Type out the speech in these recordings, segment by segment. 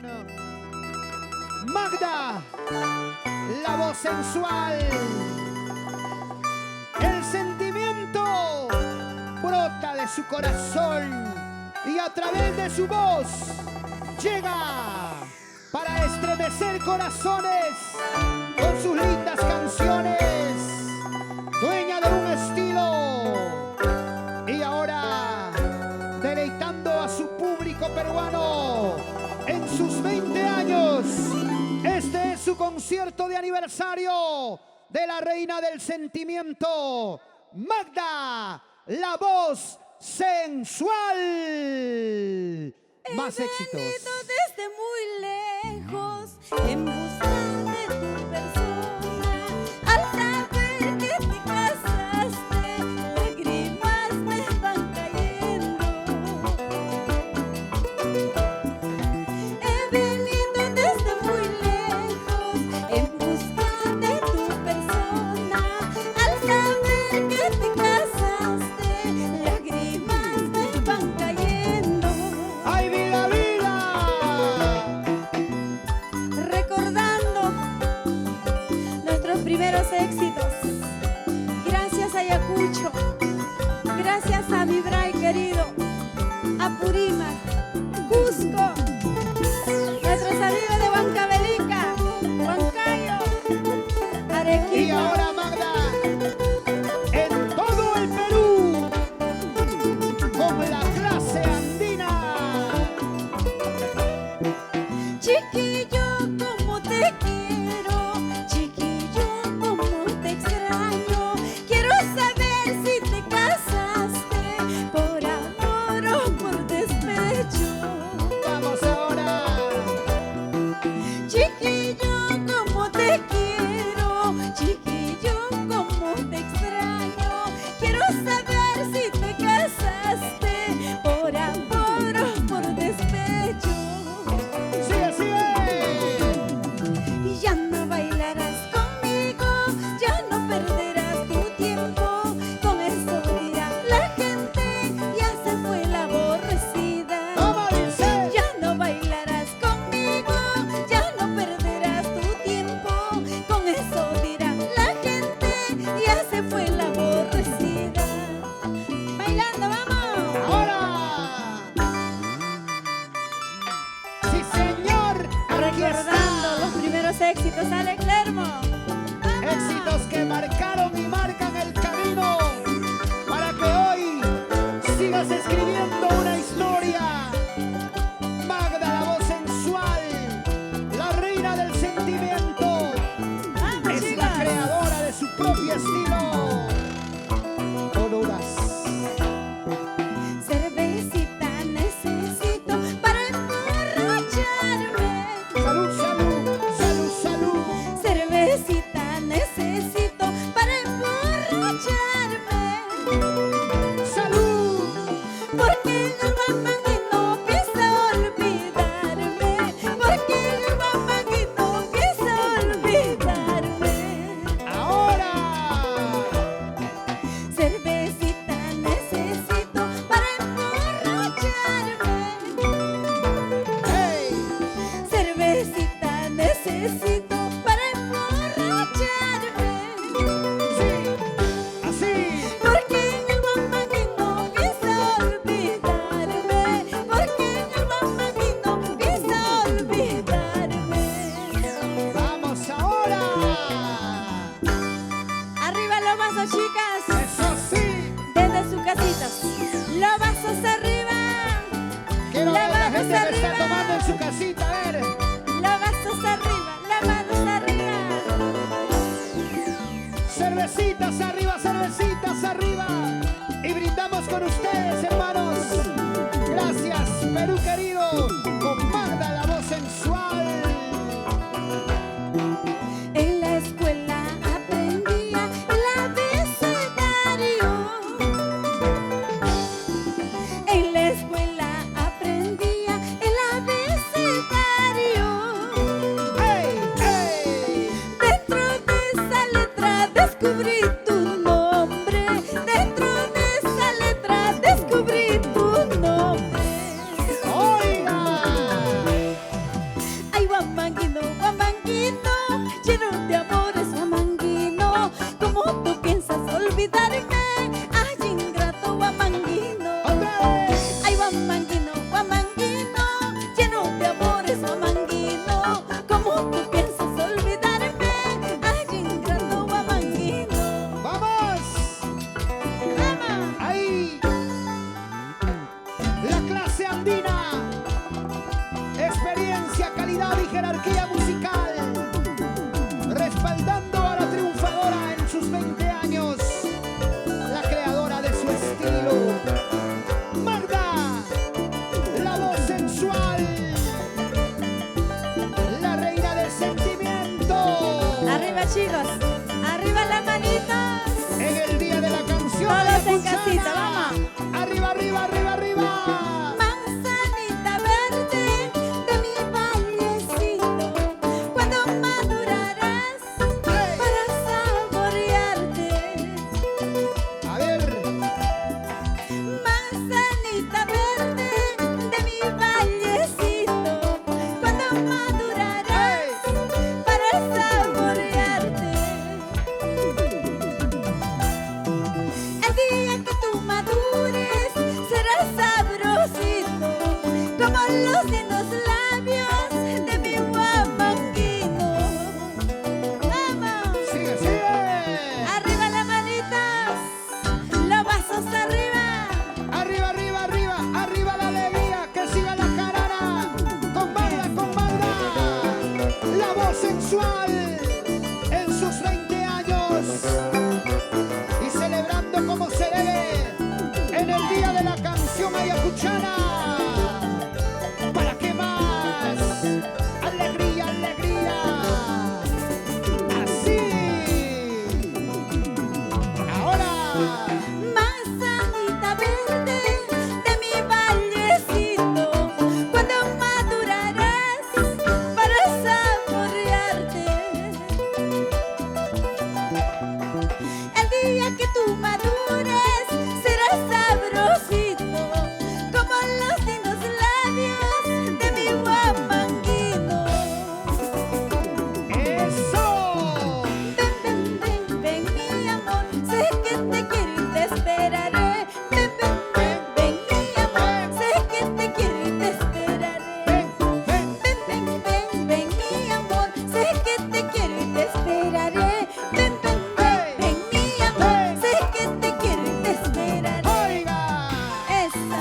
con Magda, la voz sensual. El sentimiento brota de su corazón y a través de su voz llega para estremecer corazones con sus lindas canciones, dueña de un estilo y ahora deleitando a su público peruano en sus 20 años. Este es su concierto de aniversario de la reina del sentimiento, Magda, la voz sensual. Más éxitos. He venido desde muy lejos en busca de tu persona. Al saber que te casaste, lágrimas me van cayendo. He venido desde muy lejos en busca de tu persona. Al saber que te casaste, lágrimas me van cayendo. ¡Ay, vida, vida! Recordando nuestros primeros éxitos. Gracias a Ayacucho, gracias a mi Bray querido, a Purímac, Cusco, nuestros amigos de Huancavelica, Huancayo, Y Arequipa. ahora, Magda, en todo el Perú, con la clase andina. Chiquillo, como te quiero, chiquillo, como te extraño. Quiero saber si te casaste por amor o por despecho. Vamos ahora. Chiquillo, como te quiero, chiquillo, como te extraño. Quiero saber si te casaste por amor o por despecho. Sigue, sigue. Y ya no bailarás conmigo, ya no perderás tu tiempo. Con eso dirá la gente, ya se fue la aborrecida. ¿Cómo dice? Ya no bailarás conmigo, ya no perderás tu tiempo. Con eso dirá la gente, ya se fue la aborrecida. Bailando, vamos. Ahora. Sí, señor. Aquí Recordando está. los primeros éxitos, Alex Lermo. ¡Vamos! Éxitos que marcaron y marcan el camino para que hoy sigas escribiendo una historia. Magda, la voz sensual, la reina del sentimiento, ¡Vamos, es la chicas! creadora de su propio estilo. No dudas. Cervecita necesito para emborracharme. Salud, salud, salud, salud. Cervecita necesito para emborracharme. Salud. Porque el guapanguito piensa olvidarme. Porque el guapanguito piensa olvidarme. Ahora. Cervecita necesito para emborracharme. Hey. Cervecita necesito para emborracharme. Sí. Así. Porque el guapanguito piensa olvidarme. Porque el guapanguito piensa olvidarme. Vamos ahora. Arriba los vasos, chicas. Eso sí. Desde sus casitas. Los vasos arriba. Quiero ver a la manos gente que está arriba. tomando en su casita, a ver. Los vasos arriba. Las manos arriba. Cervecitas arriba, cervecitas arriba. Y brindamos con ustedes, hermanos. Gracias, Perú querido. Con Magda, la voz sensual. En la escuela aprendía el abecedario. En la escuela aprendía el abecedario. ¡Ey, ey! Dentro de esa letra descubrí tu nombre. Dentro de esa letra descubrí tu calidad y jerarquía musical, respaldando a la triunfadora en sus 20 años, la creadora de su estilo, Magda, la voz sensual, la reina del sentimiento. Arriba, chicos. Arriba las manitas. En el día de la canción Todos en ayacuchana. casita, vamos. Arriba, arriba, arriba, arriba. Manzanita verde de mi vallecito, cuando madurarás para saborearte. A ver, Manzanita verde de mi vallecito, cuando madurarás para saborearte. El día que tú madures serás sabrosito, como los lindos labios de mi guamanguino. ¡Vamos! sigue, sigue. Arriba las manitas, los vasos arriba. Arriba, arriba, arriba, arriba la alegría, que siga la carana. Con Magda, la voz sensual en sus 20 años. Y celebrando como se debe en el día de la canción ayacuchana. ¿Para qué más? Alegría, alegría. Así. Ahora. Manzanita verde de mi vallecito, cuando madurarás para saborearte. El día que tú madures serás sabrosito, como los lindos labios de mi guamanguino. ¡Eso! Ven, ven, ven, ven, mi amor, sé que te quiero y te esperaré. Ven, ven, ven, ven, mi amor, sé que te quiero y te esperaré. Ven, ven. Ven, ven, ven, ven, mi amor, sé que te quiero y te esperaré. Ven, ven, ven, ven, mi amor, sé que te quiero y te esperaré. Oiga, Eso.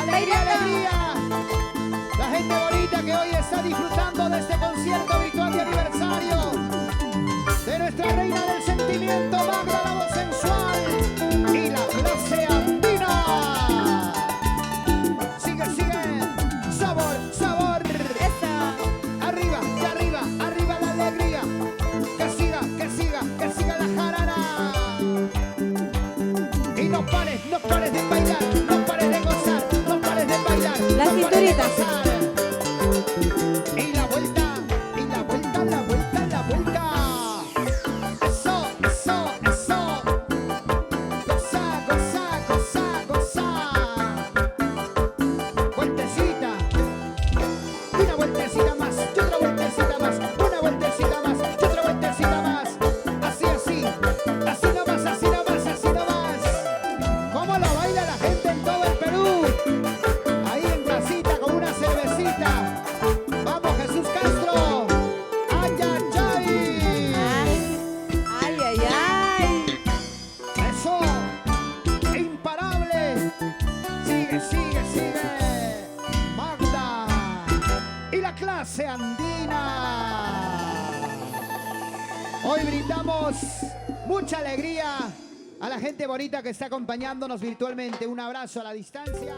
alegría, Bailando. alegría. La gente bonita que hoy está disfrutando de este concierto virtual de aniversario de nuestra reina del sentimiento, Magda, la voz sensual y la clase andina. Sigue, sigue. Sabor, sabor. Eso. Arriba, y arriba, arriba la alegría. Que siga, que siga, que siga la jarana. Y no pares de bailar, no pares de gozar, no pares de bailar. La no pares de cinturita. gozar. Y la vuelta, y la vuelta, la vuelta, la vuelta. Eso, eso, eso. Goza, goza, goza, goza. Vueltecita. Una vueltecita más, y otra vueltecita más, una vueltecita más, y otra vueltecita más. Así, así, así nomás, así nomás, así nomás. ¿Cómo lo baila la gente en todo el Perú? Ahí en casita con una cervecita. Vamos, Jesús Castro. Ay, ay, ay. Ay, ay, ay. Eso, imparable. Sigue, sigue, sigue. Magda y la clase andina. Hoy brindamos mucha alegría a la gente bonita que está acompañándonos virtualmente. Un abrazo a la distancia.